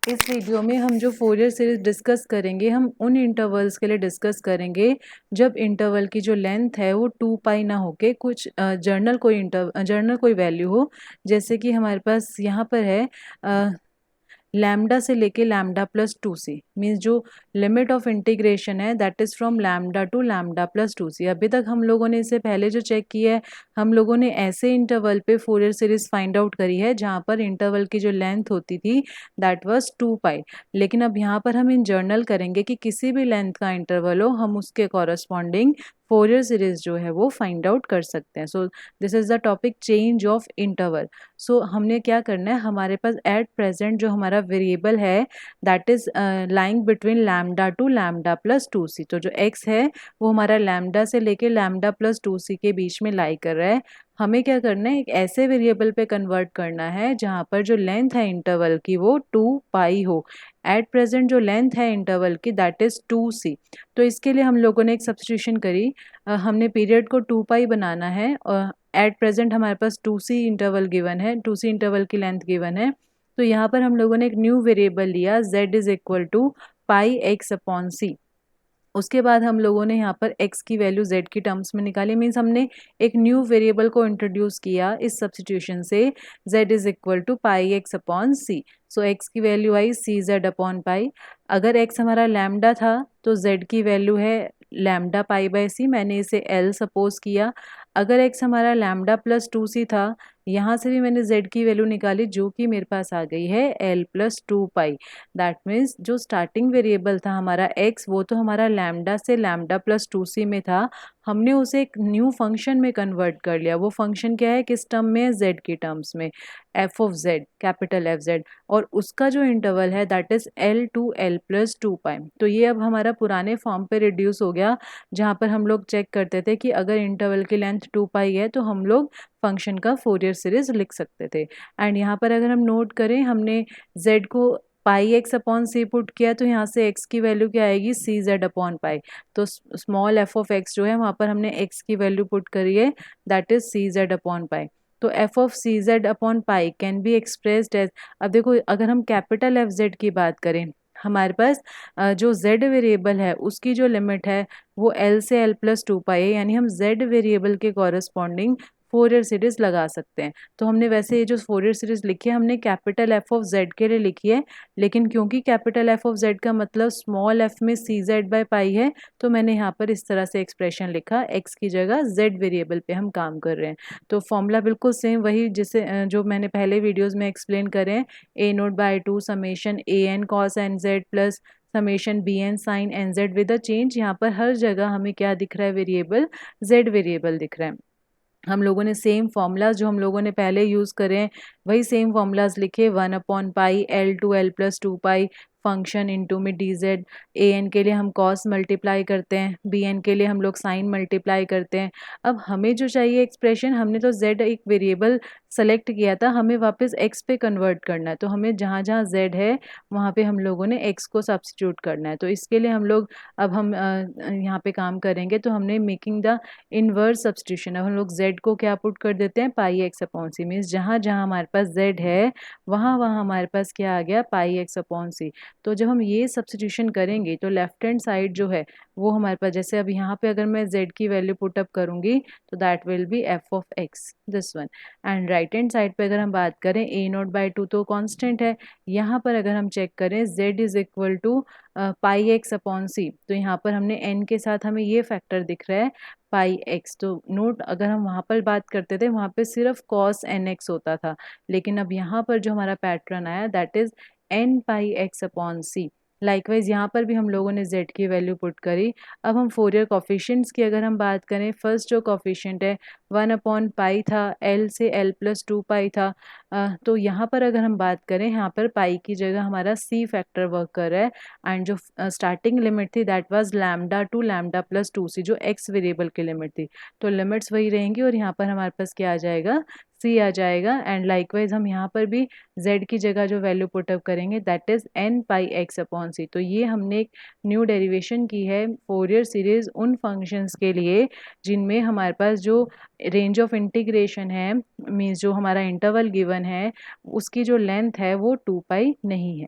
इस वीडियो में हम जो फोरियर सीरीज डिस्कस करेंगे हम उन इंटरवल्स के लिए डिस्कस करेंगे जब इंटरवल की जो लेंथ है वो 2 पाई ना होके कुछ जर्नल कोई वैल्यू हो। जैसे कि हमारे पास यहाँ पर है लैम्डा से लेके लैम्डा प्लस 2c, मीन्स जो लिमिट ऑफ इंटीग्रेशन है that is from lambda two lambda plus 2c। अभी तक हम लोगों ने इससे पहले जो चेक किया है हम लोगों ने ऐसे इंटरवल पे फोरियर सीरीज फाइंड आउट करी है जहाँ पर इंटरवल की जो लेंथ होती थी दैट वाज 2 पाई। लेकिन अब यहाँ पर हम इन जर्नल करेंगे कि किसी भी लेंथ का इंटरवल हो हम उसके कॉरस्पॉन्डिंग फोरियर सीरीज जो है वो फाइंड आउट कर सकते हैं। So this is the topic change of interval. So हमने क्या करना है, हमारे पास एट प्रेजेंट जो हमारा वेरिएबल है that is lying between lambda two lambda plus 2c। तो जो x है वो हमारा लैम्डा से लेके लैम्डा प्लस 2c के बीच में लाई कर रहा है। हमें क्या करना है, एक ऐसे वेरिएबल पे कन्वर्ट करना है जहाँ पर जो लेंथ है इंटरवल की वो 2 पाई हो। एट प्रेजेंट जो लेंथ है इंटरवल की दैट इज 2c। तो इसके लिए हम लोगों ने एक सब्स्टिट्यूशन करी। हमने पीरियड को 2 पाई बनाना है और एट प्रेजेंट हमारे पास 2c इंटरवल गिवन है, 2c इंटरवल की लेंथ गिवन है। तो यहाँ पर हम लोगों ने एक न्यू वेरिएबल लिया z is equal to pi X upon C. उसके बाद हम लोगों ने यहाँ पर x की वैल्यू z की टर्म्स में निकाली, मीन्स हमने एक न्यू वेरिएबल को इंट्रोड्यूस किया इस सब्स्टिट्यूशन से z is equal to pi X upon C. So x की वैल्यू आई सी जेड अपॉन पाई। अगर x हमारा लैम्डा था तो z की वैल्यू है लैम्डा पाई बाय सी, मैंने इसे l सपोज किया। अगर x हमारा लैम्डा प्लस 2c था, यहाँ से भी मैंने z की वैल्यू निकाली जो कि मेरे पास आ गई है l plus 2 pi. That means जो स्टार्टिंग वेरिएबल था हमारा x वो तो हमारा लैम्डा से लैम्डा प्लस 2c में था, हमने उसे एक न्यू फंक्शन में कन्वर्ट कर लिया। वो फंक्शन क्या है, किस टर्म में है, z की टर्म्स में, f of z, capital f z। और उसका जो इंटरवल है that is l to l plus 2 pi. तो ये अब हमारा पुराने फॉर्म पे रिड्यूस हो गया जहाँ पर हम लोग चेक करते थे कि अगर इंटरवल की लेंथ 2 पाई है तो हम लोग फंक्शन का फोरियर सीरीज लिख सकते थे। एंड यहाँ पर अगर हम नोट करें, हमने z को पाई एक्स अपॉन सी पुट किया तो यहाँ से x की वैल्यू क्या आएगी, सी जेड अपॉन पाई। तो स्मॉल f ऑफ x जो है वहाँ पर हमने x की वैल्यू पुट करी है that is C Z upon pi. तो f of C Z upon pi can be expressed as, अब देखो अगर हम कैपिटल f z की बात करें, हमारे पास जो z वेरिएबल है उसकी जो लिमिट है वो l से l प्लस 2 पाई है, यानी हम z वेरिएबल के कॉरस्पॉन्डिंग फोरियर सीरीज लगा सकते हैं। तो हमने वैसे ये जो फोरियर सीरीज लिखी है हमने कैपिटल f ऑफ z के लिए लिखी है, लेकिन क्योंकि कैपिटल f ऑफ z का मतलब स्मॉल f में सी जेड बाई पाई है तो मैंने यहाँ पर इस तरह से एक्सप्रेशन लिखा, x की जगह z वेरिएबल पे हम काम कर रहे हैं। तो फॉर्मूला बिल्कुल सेम वही जिसे जो मैंने पहले वीडियोज़ में एक्सप्लेन करे हैं, A naught by 2 summation A N cos N Z plus summation B N sine N Z with a change. यहाँ पर हर जगह हमें क्या दिख रहा है, वेरिएबल z वेरिएबल दिख रहा है। हम लोगों ने सेम फॉर्मूलाज जो हम लोगों ने पहले यूज़ करे हैं वही सेम फॉर्मूलाज लिखे, 1/पाई l to l plus 2 pi function into में डी जेड। ए एन के लिए हम कॉस मल्टीप्लाई करते हैं, बी एन के लिए हम लोग साइन मल्टीप्लाई करते हैं। अब हमें जो चाहिए एक्सप्रेशन, हमने तो z एक वेरिएबल सेलेक्ट किया था, हमें वापस x पे कन्वर्ट करना है। तो हमें जहाँ जहाँ z है वहाँ पे हम लोगों ने x को सब्स्टिट्यूट करना है। तो इसके लिए हम लोग अब हम यहाँ पे काम करेंगे। तो हमने मेकिंग द इनवर्स सब्स्टिट्यूशन, अब हम लोग z को क्या पुट कर देते हैं, पाई एक्स अपॉन सी। मीन्स जहाँ जहाँ हमारे पास z है वहाँ वहाँ हमारे पास क्या आ गया, पाई एक्स अपॉन सी। तो जब हम ये सब्स्टिट्यूशन करेंगे तो लेफ्ट हैंड साइड जो है वो हमारे पास, जैसे अब यहाँ पे अगर मैं z की वैल्यू पुटअप करूँगी तो that will be f of x, this one. And right hand side पे अगर हम बात करें a नोट बाई 2 तो कांस्टेंट है, यहाँ पर अगर हम चेक करें z is equal to pi X upon C, तो यहाँ पर हमने n के साथ हमें ये फैक्टर दिख रहा है पाई एक्स। तो नोट अगर हम वहाँ पर बात करते थे वहाँ पे सिर्फ कॉस एन एक्स होता था, लेकिन अब यहाँ पर जो हमारा पैटर्न आया that is N pi X upon C. Likewise यहाँ पर भी हम लोगों ने z की वैल्यू पुट करी। अब हम फोरियर कॉफिशिएंट्स की अगर हम बात करें, फर्स्ट जो कॉफिशिएंट है 1/पाई था, l से l प्लस 2 पाई था। तो यहाँ पर अगर हम बात करें, यहाँ पर पाई की जगह हमारा c फैक्टर वर्क कर रहा है। एंड जो स्टार्टिंग लिमिट थी that was lambda two lambda plus 2c, जो x वेरिएबल की लिमिट थी। तो लिमिट्स वही रहेंगी और यहाँ पर हमारे पास क्या आ जाएगा, c आ जाएगा। एंड लाइकवाइज हम यहाँ पर भी z की जगह जो वैल्यू पुटअप करेंगे that is n pi X upon C. तो ये हमने एक न्यू डेरिवेशन की है फोरियर सीरीज उन फंक्शंस के लिए जिनमें हमारे पास जो रेंज ऑफ इंटीग्रेशन है, मीन्स जो हमारा इंटरवल गिवन है उसकी जो लेंथ है वो 2 पाई नहीं है।